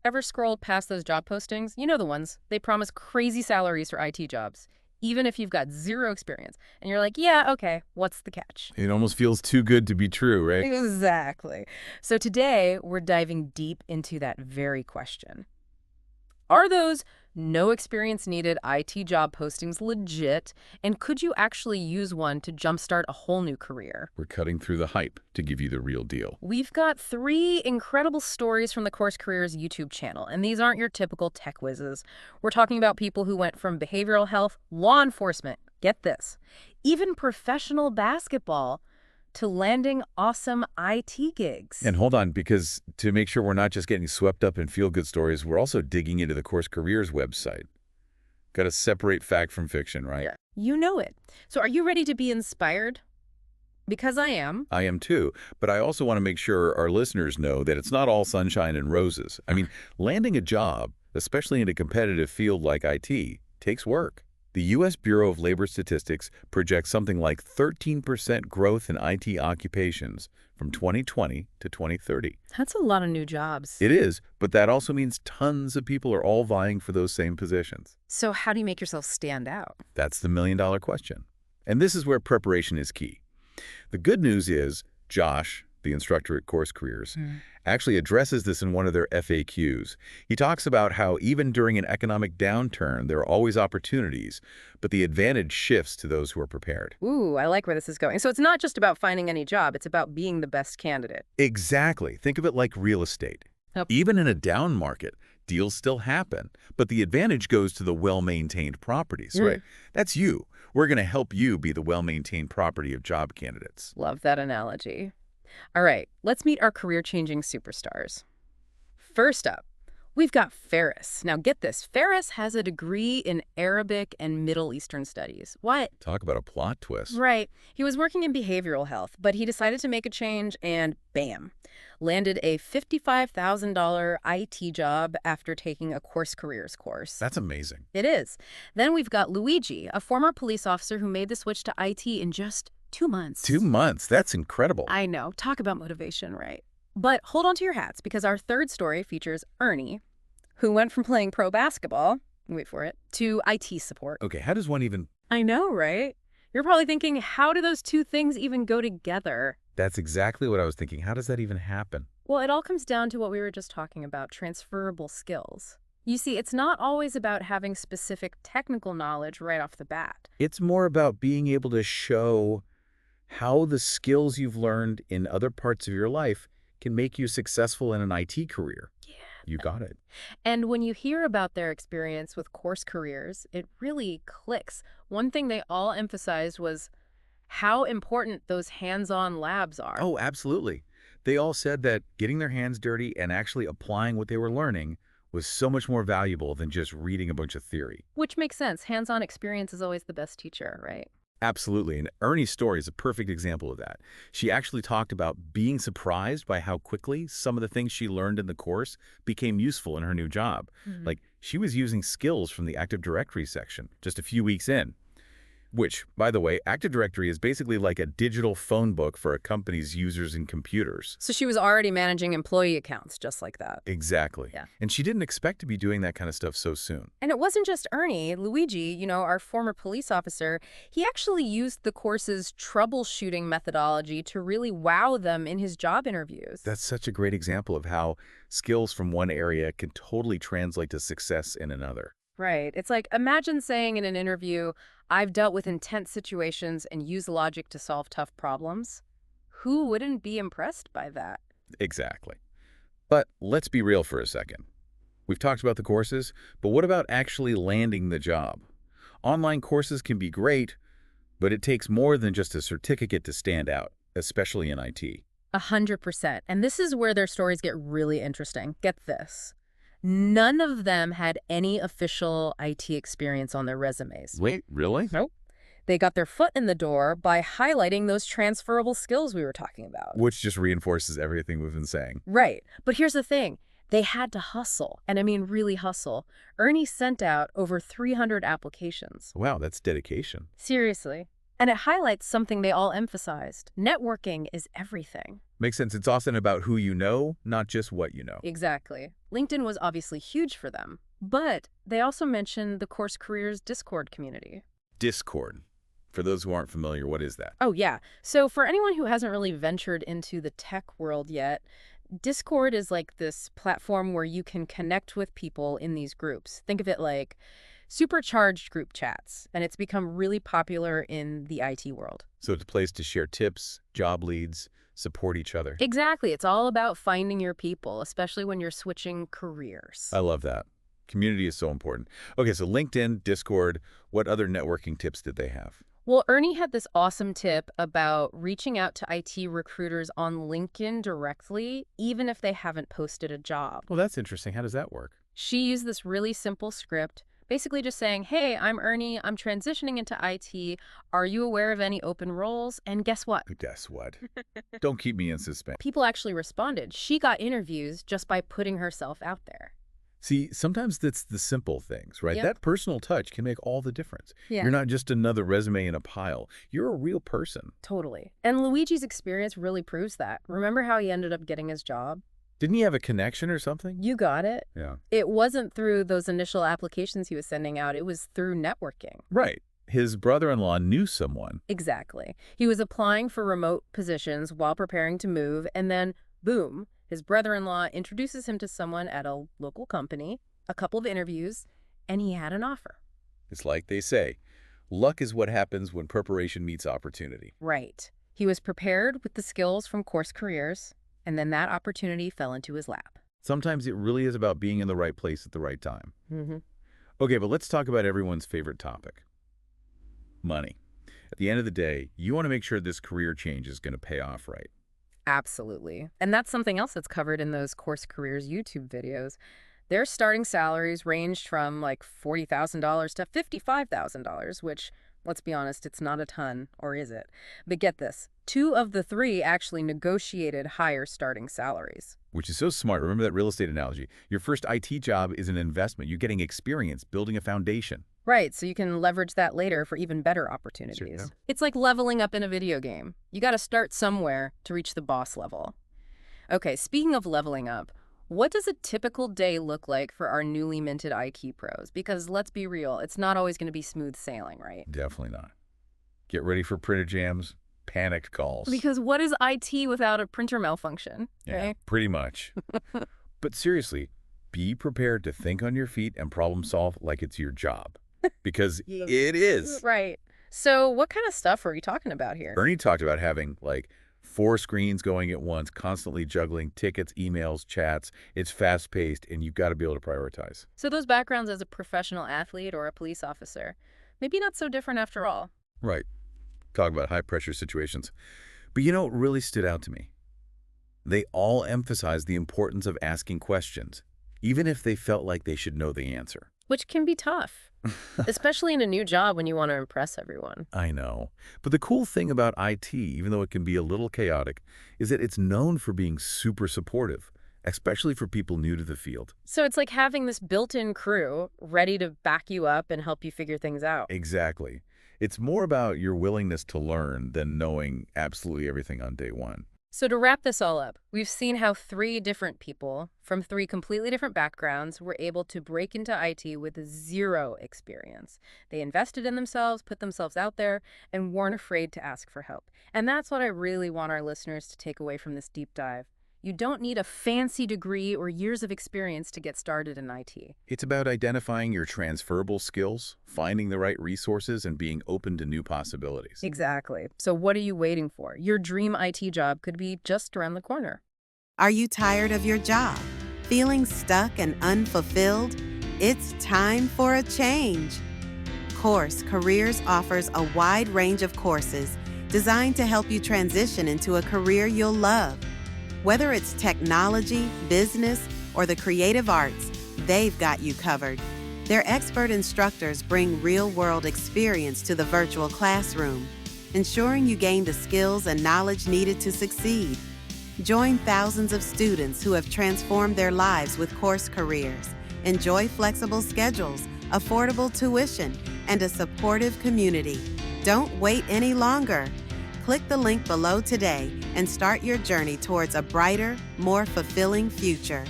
Ever scrolled past those job postings? You know the ones. They promise crazy salaries for IT jobs, even if you've got zero experience. And you're like, yeah, okay, what's the catch? It almost feels too good to be true, right? Exactly. So today, we're diving deep into that very question. Are those no experience needed IT job postings legit? And could you actually use one to jumpstart a whole new career? We're cutting through the hype to give you the real deal. We've got 3 incredible stories from the Course Careers YouTube channel, and these aren't your typical tech whizzes. We're talking about people who went from behavioral health, law enforcement, get this, even professional basketball, to landing awesome IT gigs. And hold on, because to make sure we're not just getting swept up in feel-good stories, we're also digging into the Course Careers website. Got to separate fact from fiction, right? Yeah. You know it. So are you ready to be inspired? Because I am. I am too, but I also want to make sure our listeners know that it's not all sunshine and roses. I mean, landing a job, especially in a competitive field like IT, takes work. The U.S. Bureau of Labor Statistics projects something like 13% growth in IT occupations from 2020 to 2030. That's a lot of new jobs. It is, but that also means tons of people are all vying for those same positions. So how do you make yourself stand out? That's the million-dollar question. And this is where preparation is key. The good news is Josh, the instructor at CourseCareers, actually addresses this in one of their FAQs. He talks about how even during an economic downturn, there are always opportunities, but the advantage shifts to those who are prepared. Ooh, I like where this is going. So it's not just about finding any job, it's about being the best candidate. Exactly. Think of it like real estate. Yep. Even in a down market, deals still happen, but the advantage goes to the well-maintained properties, right? That's you. We're going to help you be the well-maintained property of job candidates. Love that analogy. All right, let's meet our career-changing superstars. First up, we've got Ferris. Now get this, Ferris has a degree in Arabic and Middle Eastern studies. What? Talk about a plot twist. Right. He was working in behavioral health, but he decided to make a change and bam, landed a $55,000 IT job after taking a CourseCareers course. That's amazing. It is. Then we've got Luigi, a former police officer who made the switch to IT in just 2 months. 2 months? That's incredible. I know. Talk about motivation, right? But hold on to your hats, because our third story features Ernie, who went from playing pro basketball, wait for it, to IT support. Okay, how does one even... I know, right? You're probably thinking, how do those two things even go together? That's exactly what I was thinking. How does that even happen? Well, it all comes down to what we were just talking about, transferable skills. You see, it's not always about having specific technical knowledge right off the bat. It's more about being able to show how the skills you've learned in other parts of your life can make you successful in an IT career. Yeah. You got it. And when you hear about their experience with CourseCareers, it really clicks. One thing they all emphasized was how important those hands-on labs are. Oh, absolutely. They all said that getting their hands dirty and actually applying what they were learning was so much more valuable than just reading a bunch of theory. Which makes sense. Hands-on experience is always the best teacher, right? Absolutely, and Ernie's story is a perfect example of that. She actually talked about being surprised by how quickly some of the things she learned in the course became useful in her new job. Like, she was using skills from the Active Directory section just a few weeks in. Which, by the way, Active Directory is basically like a digital phone book for a company's users and computers. So she was already managing employee accounts just like that. Exactly. Yeah. And she didn't expect to be doing that kind of stuff so soon. And it wasn't just Ernie. Luigi, our former police officer, he actually used the course's troubleshooting methodology to really wow them in his job interviews. That's such a great example of how skills from one area can totally translate to success in another. Right. It's like, imagine saying in an interview, I've dealt with intense situations and used logic to solve tough problems. Who wouldn't be impressed by that? Exactly. But let's be real for a second. We've talked about the courses, but what about actually landing the job? Online courses can be great, but it takes more than just a certificate to stand out, especially in IT. 100%. And this is where their stories get really interesting. Get this. None of them had any official IT experience on their resumes. Wait, really? Nope. They got their foot in the door by highlighting those transferable skills we were talking about. Which just reinforces everything we've been saying. Right. But here's the thing. They had to hustle, and I mean really hustle. Ernie sent out over 300 applications. Wow, that's dedication. Seriously. And it highlights something they all emphasized. Networking is everything. Makes sense. It's often about who you know, not just what you know. Exactly. LinkedIn was obviously huge for them, but they also mentioned the CourseCareers Discord community. Discord. For those who aren't familiar, what is that? Oh, yeah. So for anyone who hasn't really ventured into the tech world yet, Discord is like this platform where you can connect with people in these groups. Think of it like supercharged group chats, and it's become really popular in the IT world. So it's a place to share tips, job leads, support each other. Exactly. It's all about finding your people, especially when you're switching careers. I love that. Community is so important. Okay, so LinkedIn, Discord, what other networking tips did they have? Well, Ernie had this awesome tip about reaching out to IT recruiters on LinkedIn directly, even if they haven't posted a job. Well, that's interesting. How does that work? She used this really simple script, basically just saying, hey, I'm Ernie, I'm transitioning into IT. Are you aware of any open roles? And guess what? Guess what? Don't keep me in suspense. People actually responded. She got interviews just by putting herself out there. See, sometimes that's the simple things, right? Yep. That personal touch can make all the difference. Yeah. You're not just another resume in a pile. You're a real person. Totally. And Luigi's experience really proves that. Remember how he ended up getting his job? Didn't he have a connection or something? You got it. Yeah. It wasn't through those initial applications he was sending out. It was through networking. Right. His brother-in-law knew someone. Exactly. He was applying for remote positions while preparing to move, and then, boom, his brother-in-law introduces him to someone at a local company, a couple of interviews, and he had an offer. It's like they say, luck is what happens when preparation meets opportunity. Right. He was prepared with the skills from CourseCareers, and then that opportunity fell into his lap. Sometimes it really is about being in the right place at the right time. Mm-hmm. Okay, but let's talk about everyone's favorite topic. Money. At the end of the day, you want to make sure this career change is going to pay off right. Absolutely. And that's something else that's covered in those CourseCareers YouTube videos. Their starting salaries ranged from like $40,000 to $55,000, which, let's be honest, it's not a ton, or is it? But get this, 2 of the 3 actually negotiated higher starting salaries. Which is so smart. Remember that real estate analogy. Your first IT job is an investment. You're getting experience, building a foundation. Right, so you can leverage that later for even better opportunities. Sure, yeah. It's like leveling up in a video game. You got to start somewhere to reach the boss level. Okay, speaking of leveling up, what does a typical day look like for our newly minted IT pros? Because let's be real, it's not always going to be smooth sailing, right? Definitely not. Get ready for printer jams, panicked calls. Because what is IT without a printer malfunction? Yeah, Right? pretty much. But seriously, be prepared to think on your feet and problem solve like it's your job. Because it is. Right. So what kind of stuff are we talking about here? Ernie talked about having like 4 screens going at once, constantly juggling tickets, emails, chats. It's fast-paced, and you've got to be able to prioritize. So those backgrounds as a professional athlete or a police officer, maybe not so different after all. Right. Talk about high-pressure situations. But you know what really stood out to me? They all emphasized the importance of asking questions, even if they felt like they should know the answer. Which can be tough, especially in a new job when you want to impress everyone. I know. But the cool thing about IT, even though it can be a little chaotic, is that it's known for being super supportive, especially for people new to the field. So it's like having this built-in crew ready to back you up and help you figure things out. Exactly. It's more about your willingness to learn than knowing absolutely everything on day one. So to wrap this all up, we've seen how 3 different people from 3 completely different backgrounds were able to break into IT with 0 experience. They invested in themselves, put themselves out there, and weren't afraid to ask for help. And that's what I really want our listeners to take away from this deep dive. You don't need a fancy degree or years of experience to get started in IT. It's about identifying your transferable skills, finding the right resources, and being open to new possibilities. Exactly. So what are you waiting for? Your dream IT job could be just around the corner. Are you tired of your job? Feeling stuck and unfulfilled? It's time for a change. CourseCareers offers a wide range of courses designed to help you transition into a career you'll love. Whether it's technology, business, or the creative arts, they've got you covered. Their expert instructors bring real-world experience to the virtual classroom, ensuring you gain the skills and knowledge needed to succeed. Join thousands of students who have transformed their lives with CourseCareers. Enjoy flexible schedules, affordable tuition, and a supportive community. Don't wait any longer. Click the link below today and start your journey towards a brighter, more fulfilling future.